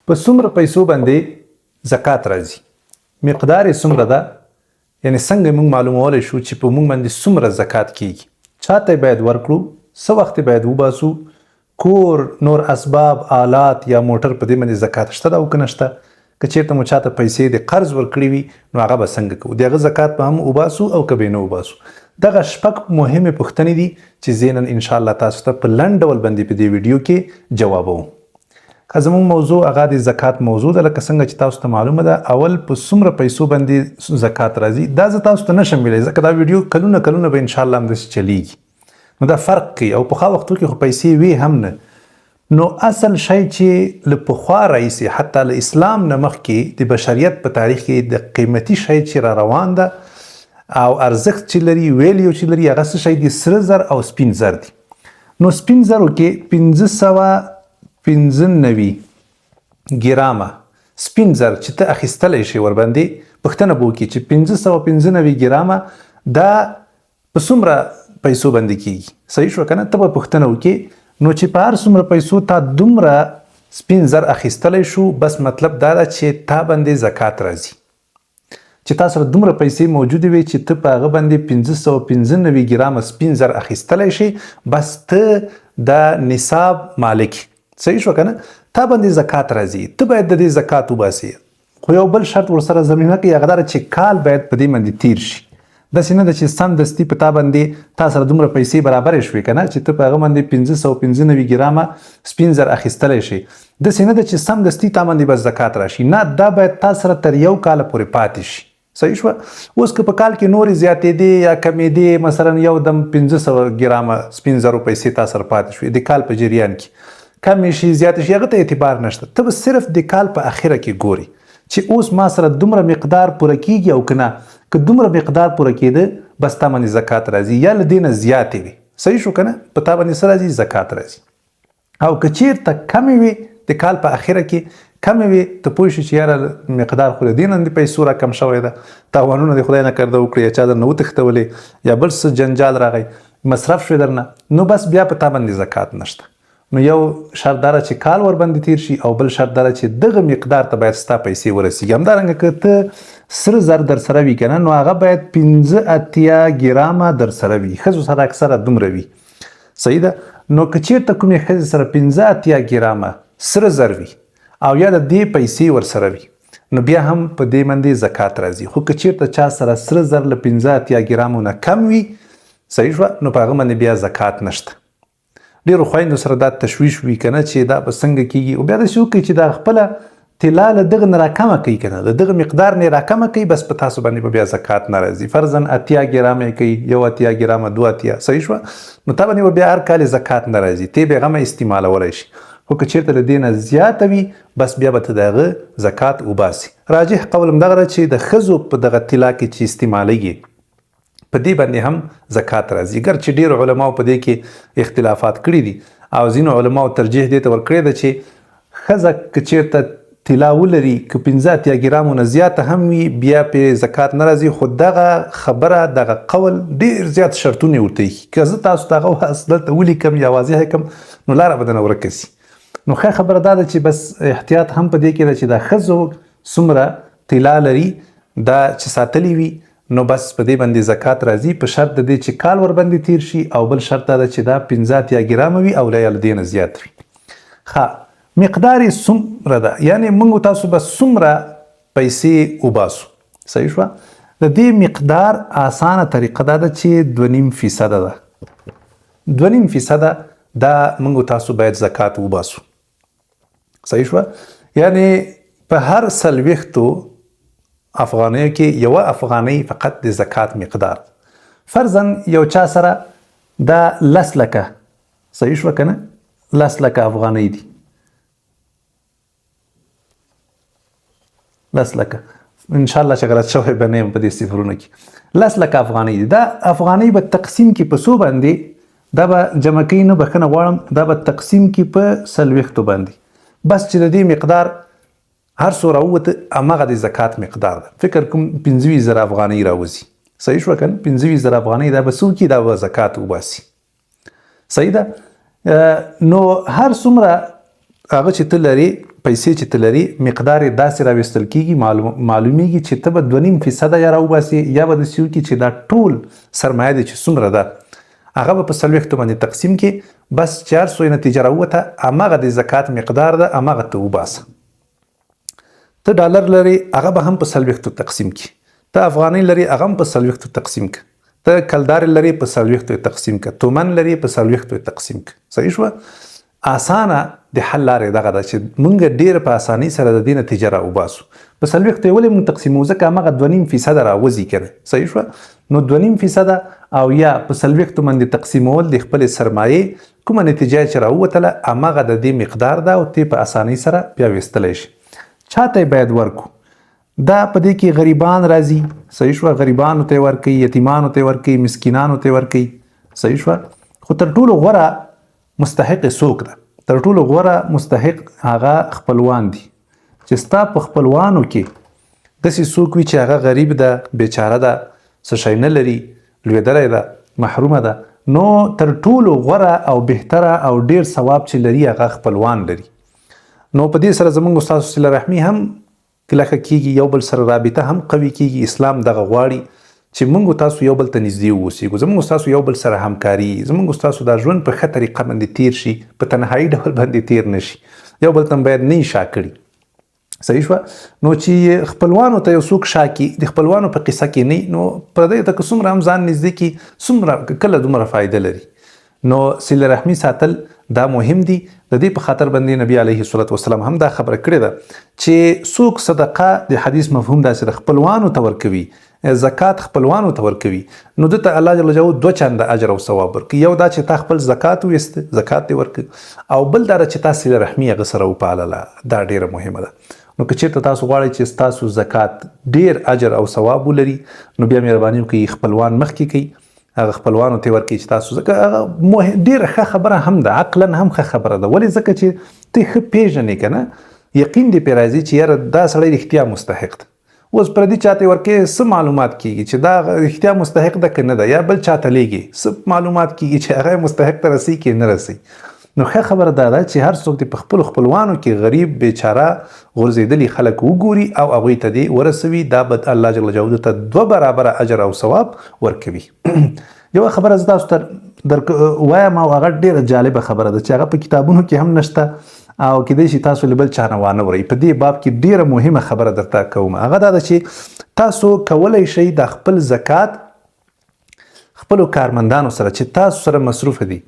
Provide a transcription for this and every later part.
په څومره پیسو باندې زکات راځي مقدار یې څومره ده یعنې څنګه موږ معلومولی شو چې په موږ باندې څومره زکات کیږي چاته باید ورکړو څه وخت باید وباسو کور نور اسباب آلات یا موټر په دې باندې زکات شته ده او که نشته که چېرته مو چاته پیسې د قرض ورکړي وي نو هغه به څنګه کوو د هغه زکات به هم وباسو او که به نه وباسو دغه شپږ مهمې پوښتنې دي چې زه نن انشاءالله تاسو ته په لنډ ډول باندې په دې ویډیو کې جوابوم که زموږ موضوع هغه د زکات موضوع ده لکه څنګه چې تاسو ته معلومه ده اول په څومره پیسو باندې زکات راځي دا زه تاسو ته نشم ویلی ځکه دا ویډیو کلونه به انشاءالله همداسې چلیږي نو دا فرق کوي او پخوا وختو کې خو پیسې وي هم نه نو اصل شی چې له پخوا راهیسې حتی له اسلام نه مخکې د بشریت په تاریخ کې د قیمتي شی چې را روان ده او ارزښت چې لري ویلیو چې لري هغه څه شی د سره زر او سپین زر دي نو سپین زرو کې 595 ګرامه سپین زر چې ته اخیستلی شي ورباندې پوښتنه به وکړي چې 595 ګرامه دا په څومره پیسو باندې کیږي صحیح شو که نه ته به پوښتنه وکړي نو چې په هر څومره پیسو تا دومره سپین زر اخیستلی شو بس مطلب دا ده چې تا باندې زکات راځي چې تا سره دومره پیسې موجودې وي چې ته په هغه باندې 595 ګرامه سپین زر اخیستلی شي بس ته د نصاب مالک صحیح شو که نه تا باندې زکات راځي ته باید د دې زکات وباسي خو یو بل شرط ورسره ضمینه کوي هغه دا چې کال باید په دې باندې تیر شي داسې نه ده چې سمدستي په تا باندې تا سره دومره پیسې برابرې شوې که نه چې ته په هغه باندې 595 ګرامه سپین زر اخیستلی شي داسې نه ده چې سمدستي تا باندې بس زکات راشي نه دا باید تا سره تر یو کاله پورې پاتې شي صحیح شوه اوس که په کال کې نورې زیاتېدې یا کمېدې مثلا یو دم 500 ګرامه سپین زرو پیسې تا سره پاتې شوې د کال په جریان کې کمې شي زیاتې شي هغه ته اعتبار نشته ته به صرف د کال په اخره کې ګوري چې اوس ما سره دومره مقدار پوره کیږي او که نه که دومره مقدار پوره کېده بس تا باندې زکات راځي یا له دې نه زیاتې وي صحیح شو که نه په تا باندې څه راځي زکات راځي او که چېرته کمې وي د کال په اخره کې کمې وي ته پوه شي چې یاره مقدار خو له دې نه د پیسو را کم شوی ده تاوانونه د خدای نه کرده وکړي یا چا درنه وتښتولې یا بل څه جنجال راغی مصرف شوی درنه نو بس بیا په تا باندې زکات نشته نو یو شرط داره چې کال ورباندې تیر شي او بل شرط داره چې دغه مقدار ته باید ستا پیسې ورسیږي همدارنګه که ته سره زر در سره وي که نه نو هغه باید 85 ګرامه در سره وي ښځو سره اکثره دومره وي صحیح ده نو که چېرته کومې ښځې سره 85 ګرامه سره زر وي او یا د دې پیسې ورسره وي نو بیا هم په دې باندې زکات راځي خو که چېرته چا سره سره زر له 85 ګرامو نه کم وي صحیح شوه نو په هغه باندې بیا زکات نشته ډېرو خویندو سره دا تشویش وي که نه چې دا به څنګه کېږي او بیا داسې وکړي چې دا خپله طلا له دغه نه راکمه کوي که نه د دغه مقدار نه یې راکمه کوي بس په تاسو باندې به بیا زکات نه راځي فرضاً 80 ګرامه یې کوي یو 80 ګرامه 2 80 صحیح شوه نو تا باندې به بیا هر کال زکات نه راځي تی بېغمه استعمالولی شي خو که چېرته له دې نه زیاته وي بس بیا به ته د هغه زکات وباسي راجح قول همدغه ده چې د ښځو په دغه طلا کې چې استعمالیږي په دې باندې هم زکات راځي ګر چې ډېرو علماو په دې کې اختلافات کړي دي او ځینو علماو ترجیح دې ته ورکړی ده چې ښځه که چېرته طلا ولري که 85 ګرامو نه زیاته هم وي بیا پرې زکات نه راځي خو دغه خبره دغه قول ډېر زیات شرطونه ورته ایښي که زه تاسو ته هغه دلته ولیکم یا واضح کړم نو لاره به درنه ورکه سي نو ښه خبره دا ده چې بس احتیاط هم په دې کې ده چې دا ښځو څومره طلا لري دا چې ساتلی وي نو بس په دې باندې زکات راځي په شرط د دې چې کال ورباندې تیر شي او بل شرط دا ده چې دا 85 ګرامه وي او لا یې له دې نه زیات وي ښه مقدار یې څومره ده یعنې موږ تاسو به څومره پیسې وباسو صحیح شوه د دې مقدار اسانه طریقه دا ده چې 2.5% ده 2.5% دا موږ تاسو باید زکات وباسو صحیح شوه یعنې په هر 40 افغانیو کې یوه افغانۍ فقط د زکات مقدار فرضاً یو چا سره دا 10 لکه صحیح شوه که نه 10 لکه افغانۍ دي 10 لکه انشاءالله چې غلط شوی به نه یم په دې صفرونو کې 10 لکه افغانۍ دي دا افغانۍ به تقسیم کې په څو باندې دا به جمع کوي نه بښنه غواړم دا به تقسیم کې په 40 باندې بس چې د دې مقدار هر څو راووته هماغه د زکات مقدار ده فکر کوم 25,000 افغانۍ راوځي صحیح شوه که نه 25,000 افغانۍ دا به څه وکړي دا به زکات وباسي صحیح ده نو هر څومره هغه چې ته لرې پیسې چې ته لري مقدار یې داسې راویستل کېږي معلومیږي چې ته به 2.5% یا راوباسې یا به داسې وکړي چې دا ټول سرمایه دی چې څومره ده هغه به په 40 باندې تقسیم کړي بس 400 نتیجه راووته هماغه د زکات مقدار ده هماغه ته وباسه. ته ډالر لري هغه به هم په 40 تقسیم کړي، ته افغانۍ لري هغه هم په 40 تقسیم کړي، ته کلدار لري په 40 تقسیم کړه، تومن لري په 40 تقسیم کړه. صحیح شوه؟ اسانه د حل لارې دغه ده چې موږ ډېر په اسانۍ سره د دې نتیجه راوباسو. په 40 یې ولې موږ تقسیمو ځکه هماغه 2.5% راوځي که نه. صحیح شوه؟ نو 2.5% او یا په 40 باندې تقسیمول د خپلې سرمایې کومه نتیجه چې راووتله هماغه د دې مقدار ده او ته په اسانۍ سره بیا ویستلی شي. چاته یې باید ورکو؟ دا په دې کې غریبان راځي. صحیح شوه؟ غریبانو ته یې ورکوي، یتیمانو ته یې ورکوي، مسکینانو ته یې ورکوي. صحیح شوه؟ خو تر ټولو غوره مستحق څوک ده؟ تر ټولو غوره مستحق هغه خپلوان دي چې ستا په خپلوانو کې داسې څوک وي چې هغه غریب ده، بیچاره ده، څه شی نه لري، لوېدلی ده، محرومه ده، نو تر ټولو غوره او بهتره او ډیر ثواب چې لري هغه خپلوان لري. نو په دې سره زموږ ستاسو صله رحمي هم کلکه کېږي، یو بل سره رابطه هم قوي کېږي. اسلام دغه غواړي چې موږ تاسو یو بل ته نږدې واوسېږو، زموږ ستاسو یو بل سره همکاري، زموږ ستاسو دا ژوند په ښه طریقه باندې تیر شي، په تنهایي ډول باندې تیر نه شي، یو بل ته باید نه شا کړي. صحیح شوه؟ نو چې خپلوانو ته یو څوک شا کړي، د خپلوانو په قصه کې نه، نو پردیو ته که څومره هم ځان نږدې کړي څومره کله دومره فایده لري. نو صله رحمي ساتل دا مهم دي. د دې په خاطر باندې نبی علیه الصلاة والسلام هم دا خبره کړې ده چې څوک صدقه د حدیث مفهوم داسې د خپلوانو ته ورکوي، زکات خپلوانو ته ورکوي، نو دته الله جل جلاله 2 چنده اجر او ثواب ورکوي. یو دا چې تا خپل زکات ویسته، زکات دې ورکړي، او بل دا چې تا صله رحمي هغه سره وپالله، دا ډیره مهمه ده. نو که چېرته تاسو غواړئ چې ستاسو زکات ډیر اجر او ثواب ولري نو بیا مهرباني وکړئ خپلوان مخکې کړئ، هغه خپلوانو ته ورکړي چې تاسو ځکه هغه ډیره ښه خبره هم ده، عقلا هم ښه خبره ده. ولې؟ ځکه چې ته ښه پېژنې که نه، یقین دې پرې راځي چې یاره دا سړی رښتیا مستحق ده. اوس پردي چاته ورکې څه معلومات کېږي چې دا رښتیا مستحق ده که نه ده، یا بل چاته لیږي څه معلومات کېږي چې هغه مستحق ته رسي که نه رسي. نو ښه خبره دا ده چې هر څوک دې په خپلو خپلوانو کې غریب بیچاره غورځېدلي خلک وګوري او هغوی ته دې ورسوي، دا به الله جل جلاله ته 2 برابره اجر او ثواب ورکوي. یوه خبره زه تاسو ته وایم او هغه ډېره جالبه خبره ده چې هغه په کتابونو کې هم نشته او کیدای شي تاسو له بل چا نه وانه ورئ. په دې باب کې ډېره مهمه خبره درته کوم، هغه دا ده چې تاسو کولی شئ د خپل زکات خپلو کارمندانو سره چې تاسو سره مصروفه دي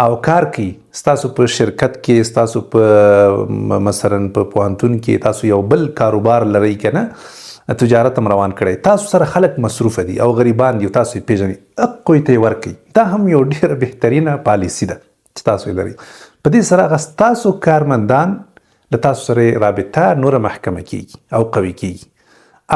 او کار کوي، ستاسو په شرکت کې، ستاسو په مثلا په پوهنتون کې تاسو یو بل کاروبار لرئ که نه، تجارت هم روان کړی، تاسو سره خلک مصروفه دي او غریبان دي او تاسو یې پېژنئ، حقوی ته یې ورکړئ. دا هم یو ډېره بهترینه پالیسي ده چې تاسو یې لرئ. په دې سره هغه ستاسو کارمندان له تاسو سره رابطه نوره محکمه کېږي او قوي کېږي.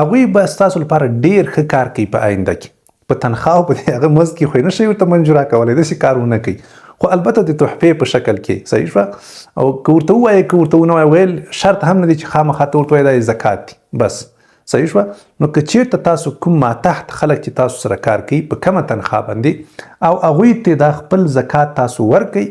هغوی به ستاسو لپاره ډېر ښه کار کوي په آینده کې، په تنخوا او په هغه مزد کې خو یې نه شئ ورته منجوره کولی، داسې کار ونه کوي، خو البته د تحفې په شکل کې. صحیح شوه؟ او که ورته ووایې که ورته ونه وایې، ویل شرط هم نه دی چې خامخا ته ورته وایې دا زکات دي بس. صحیح شوه؟ نو که چېرته تاسو کوم ماتحت خلک چې تاسو سره کار کوي په کمه تنخوا باندې او هغوی ته دا خپل زکات تاسو ورکوئ،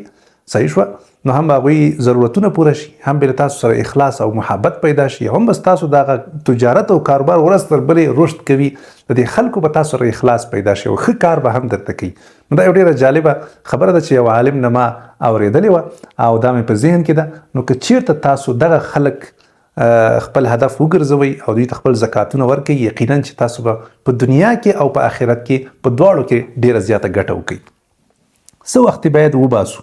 صحیح شوه؟ نو هم هغوی ضرورتونه پوره شي، هم به تاسو سره اخلاص او محبت پیدا شي، هم بس تاسو دغه تجارت او کاروبار ورځ تر بلې رشد کوي، د دې خلکو به تاسو سره اخلاص پیدا شي او ښه کار به هم درته کوي. نو دا یو ډېره جالبه خبره ده چې یو عالم نه ما اورېدلې وه او دا مې په ذهن کې ده. نو که چېرته تاسو دغه خلک خپل هدف وګرځوئ او دوی ته خپل زکاتونه ورکوئ، یقینا چې تاسو به په دنیا کې او په آخرت کې په دواړو کې ډېره زیاته ګټه وکړئ. څه وخت باید وباسو؟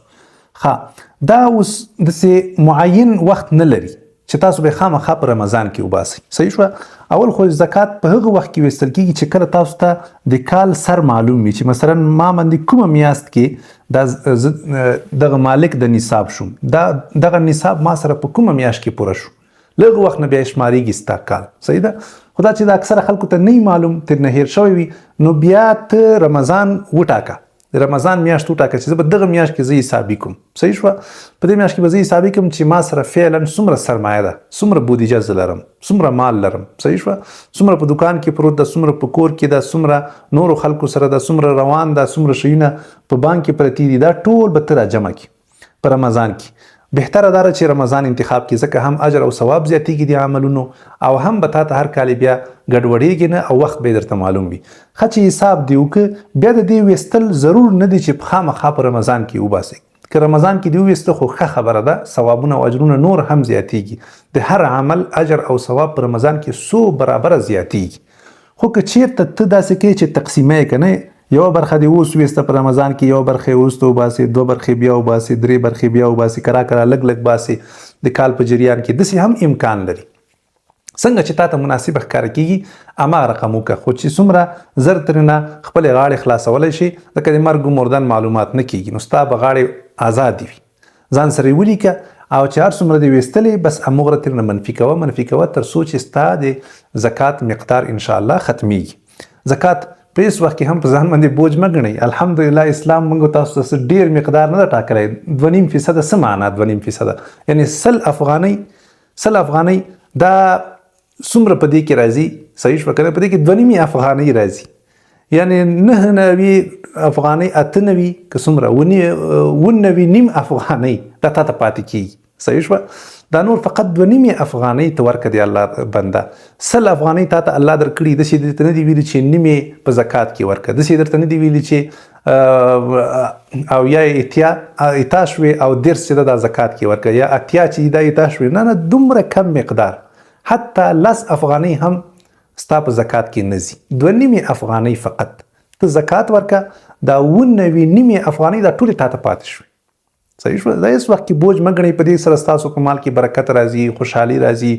دا اوس داسې معین وخت نه لري چې تاسو به خامخا په رمضان کې وباسئ. صحیح شوه؟ اول خو زکات په هغه وخت کې ویستل کېږي چې کله تاسو ته د کال سر معلوم وي چې مثلا ما باندې کومه میاشت کې دغه مالک د نصاب شوم، دغه نصاب ما سره په کومه میاشت کې پوره شو، لږ وخت نه بیا شمارېږي ستا کال. صحیح ده؟ خو دا چې د اکثره خلکو ته نه معلوم، ترې نه هېر شوی وي، نو بیا ته رمضان وټاکه، د رمضان میاشت وټاکه چې زه به دغه میاشت کې زه حسابي کوم. صحیح شوه؟ په دې میاشت کې به زه حسابي کوم چې ما سره فعلا څومره سرمایه ده، څومره بودیجه زه لرم، څومره مال لرم. صحیح شوه؟ څومره په دکان کې پروت ده، څومره په کور کې ده، څومره نورو خلکو سره ده، څومره روان ده، څومره شیونه په بانک کې پرتې دي، دا ټول به ته راجمع کړي په رمضان کې. بهتره دا چې رمضان انتخاب کې ځکه هم اجر او ثواب زیاتېږي د عملونو او هم به تا ته هر کال بیا ګډوډېږي نه او وخت به یې درته معلوم وي. ښه چې حساب دې وکړه بیا د دې ویستل ضرور نه دی چې خامخا په رمضان کې وباسئ. که رمضان کې دې وویسته خو ښه خبره ده، ثوابونه او اجرونه نور هم زیاتېږي. د هر عمل اجر او ثواب په رمضان کې 100 برابره زیاتېږي. خو که چېرته ته داسې کوې چې تقسیمه یې که نه، یوه برخه دې اوس ویسته په رمضان کې، یوه برخه یې وروسته وباسې، 2 برخې بیا وباسې، 3 برخې بیا وباسې، کرا لږ لږ باسې د کال په جریان کې، داسې هم امکان لري. څنګه چې تا ته مناسب ښکاره کېږي هماغه رقم وکړه، خو چې څومره زر ترېنه خپلې غاړې خلاصولی شي ځکه د مرګ مردن معلومات نه کېږي، نو ستا به غاړې ازادې وي. ځان سره یې ولیکه او چې هر څومره دې ویستلې بس همغره ترېنه منفي کوه تر څو چې ستا د زکات مقدار انشاءالله ختمیږي. زکات په هېڅ وخت کې هم په ځان باندې بوج مه ګڼئ. الحمدلله اسلام موږ تاسو ته ډېر مقدار نه ده ټاکلی. 2.5% څه معنا 2.5%؟ یعنې 100 افغانۍ دا څومره په دې کې راځي؟ صحیح شوه که نه؟ په دې کې 2.5 افغانۍ راځي، یعنې 9 افغانۍ 98 که څومره 99 افغانۍ دا تا ته پاتې کېږي. صحیح شوه؟ دا نور فقط 2.5 افغانۍ ته ورکړه د الله بنده. 100 افغانۍ تا ته الله درکړي، داسې درته نه دي ویلي چې نیمې په زکات کې ورکړه، داسې درته نه دي ویلي چې او یا اتا شوې او 10 چې دا زکات کې ورکړه، یا اتیا چې دا اتا شوې. نه دومره کم مقدار، حتی 10 افغانۍ هم ستا په زکات کې نه ځي. 2.5 افغانۍ فقط ته زکات ورکړه، دا 99 افغانۍ دا ټولې تا ته پاتې شوې. صحیح شوه؟ دا هېڅ وخت کې بوج مه ګڼئ. په دې سره ستاسو په مال کې برکت راځي، خوشحالي راځي،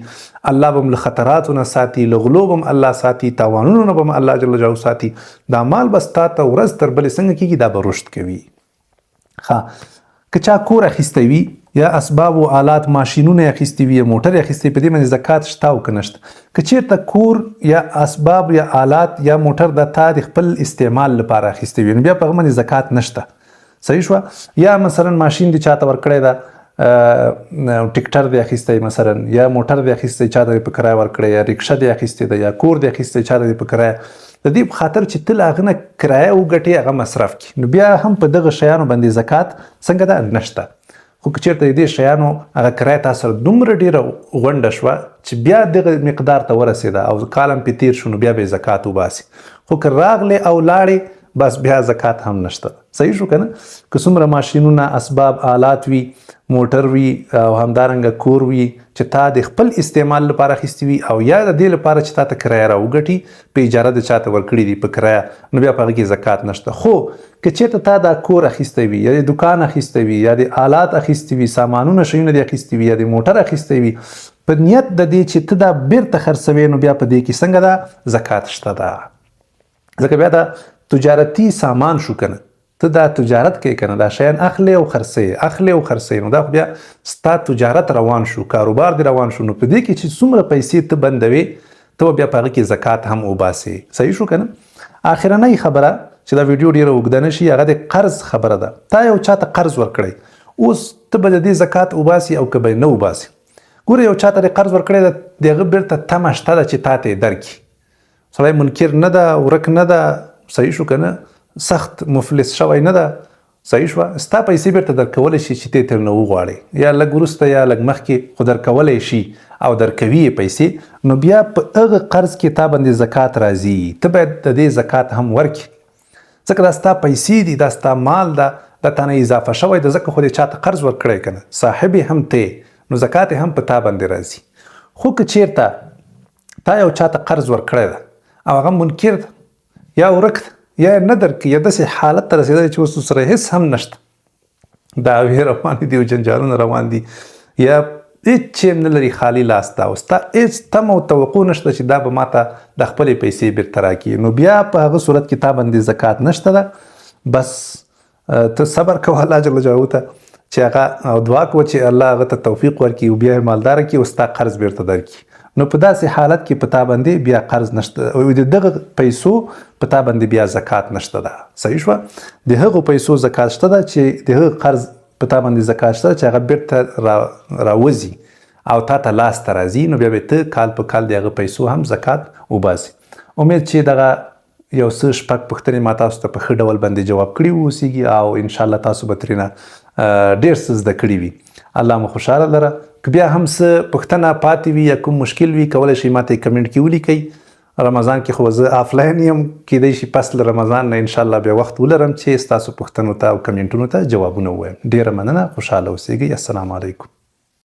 الله به هم له خطراتو نه ساتي، له غلو به هم الله ساتي، تاوانونو نه به هم الله جل جلاله ساتي. دا مال به ستا ته ورځ تر بلې څنګه کېږي؟ دا به رشد کوي. که چا کور اخیستی وي یا اسباب و آلات ماشینونه اخیستی وي یا موټر اخیستی، په دې باندې زکات شته او که نشته. که چېرته کور یا اسباب یا آلات یا موټر د تا د خپل استعمال لپاره اخیستی وي نو بیا په هغه باندې زکات نشته. صحیح شوه؟ یا مثلا ماشین دی چاته ورکړی ده، ټیکټر دی اخیستی مثلا، یا موټر دی اخیستی چاته دی په کرایه ورکړی، یا رکشه دی اخیستی ده، یا کور دی اخیستی چاته دی په کرایه، د دې په خاطر چې تل هغه نه کرایه وګټې هغه مصرف کړي، نو بیا هم په دغه شیانو باندې زکات څنګه ده؟ نشته. خو که چېرته د دې شیانو هغه کرایه تا سره دومره ډېره غونډه شوه چې بیا دغه مقدار ته ورسېده او کال هم پرې تېر شو، نو بیا به یې زکات وباسي. خو که راغلې او لاړې بس بیا زکات هم نشته. صحیح شو که نه؟ که څومره ماشینونه، اسباب، آلات وي، موټر وي او همدارنګه کور وي چې تا د خپل استعمال لپاره اخیستي وي او یا د دې لپاره چې تا ته کرایه راوګټي، په اجاره د چاته ورکړي دي په کرایه، نو بیا په هغه کې زکات نشته. خو که چېرته تا دا کور اخیستی وي یا د دکان اخیستی وي یا د آلات اخیستی وي، سامانونه شیونه دې اخیستی وي یا د موټر اخیستی وي، په نیت د دې چې ته دا بیرته خرڅوې، نو بیا په دې کې څنګه ده؟ زکات شته ده. ځکه بیا دا تجارتي سامان شو کنه، ته دا تجارت کوي کنه، دا شیان اخلي او خرڅوي، نو دا خو بیا ستا تجارت روان شو، کاروبار دی روان شو، نو په دې کې چې څومره پیسې ته بندوي ته بیا په هغه کې زکات هم وباسي. صحیح شو کنه؟ اخرنۍ خبره چې دا ویډیو ډېره اوږده نه شي، هغه د قرض خبره ده. تا یو چاته قرض ورکړی، اوس ته به د دې زکات وباسي او که به یې نه وباسي. ګوره یو چاته د قرض ورکړی ده، د هغه بیرته تمه شته ده چې تا ته یې درکړي. سړی منکر نه ده، ورک نه ده. صحیح شو که نه؟ سخت مفلس شوی نه ده. صحیح شوه؟ ستا پیسې بیرته درکولی شي چې ته یې ترنه وغواړې، یا لږ وروسته یا لږ مخکې، خو درکولی شي او درکوي یې پیسې، نو بیا په هغه قرض کې تا باندې زکات راځي. ته باید د دې زکات هم ورکړي، ځکه دا ستا پیسې دي، دا ستا مال ده، دا تا نه اضافه شوی ده، ځکه خو دې چاته قرض ورکړی که نه، صاحب یې هم ته، نو زکات هم په تا باندې راځي. خو که چېرته تا یو چاته قرض ورکړی ده او هغه منکر ده یا ورک ده یا نه درکړي، یا داسې حالت ته رسېدلی چې اوس سره هېڅ هم نشته، دعوې روانې دي او جنجالونه روان دي، یا هېڅ چې هم نه لري، خالي لاس ده او ستا هېڅ تمه او توقع نشته چې دا به ما ته د خپلې پیسې بیرته راکړي، نو بیا په هغه صورت کې تا باندې زکات نشته ده. بس ته صبر کوه الله جل جلاله ته چې هغه، او دعا کوه چې الله هغه ته توفیق ورکړي او بیا یې مالداره کړي او ستا قرض بیرته درکړي. نو په داسې حالت کې په تا باندې بیا قرض نشته او د دغه پیسو په تا باندې بیا زکات نشته ده. صحیح شوه؟ د هغو پیسو زکات شته ده چې د هغه قرض په تا باندې زکات شته چې هغه بیرته راوځي او تا ته لاس ته راځي، نو بیا به ته کال په کال د هغه پیسو هم زکات وباسي. امید چې دغه یو څه شپږ پوښتنې ما تاسو ته په ښه ډول باندې جواب کړي واوسیږي او انشاءالله تاسو به ترېنه ډېر څه زده کړي وي. الله مو خوشاله لره. که بیا هم څه پوښتنه پاتې وي یا کوم مشکل وي کولی شئ ماته یې کمنټ کې ولیکئ. رمضان کې خو زه آفلاین یم، کیدای شي پس له رمضان نه انشاءالله بیا وخت ولرم چې ستاسو پوښتنو ته او کمنټونو ته جوابونه ووایم. ډیره مننه، خوشحاله اوسئ. السلام علیکم.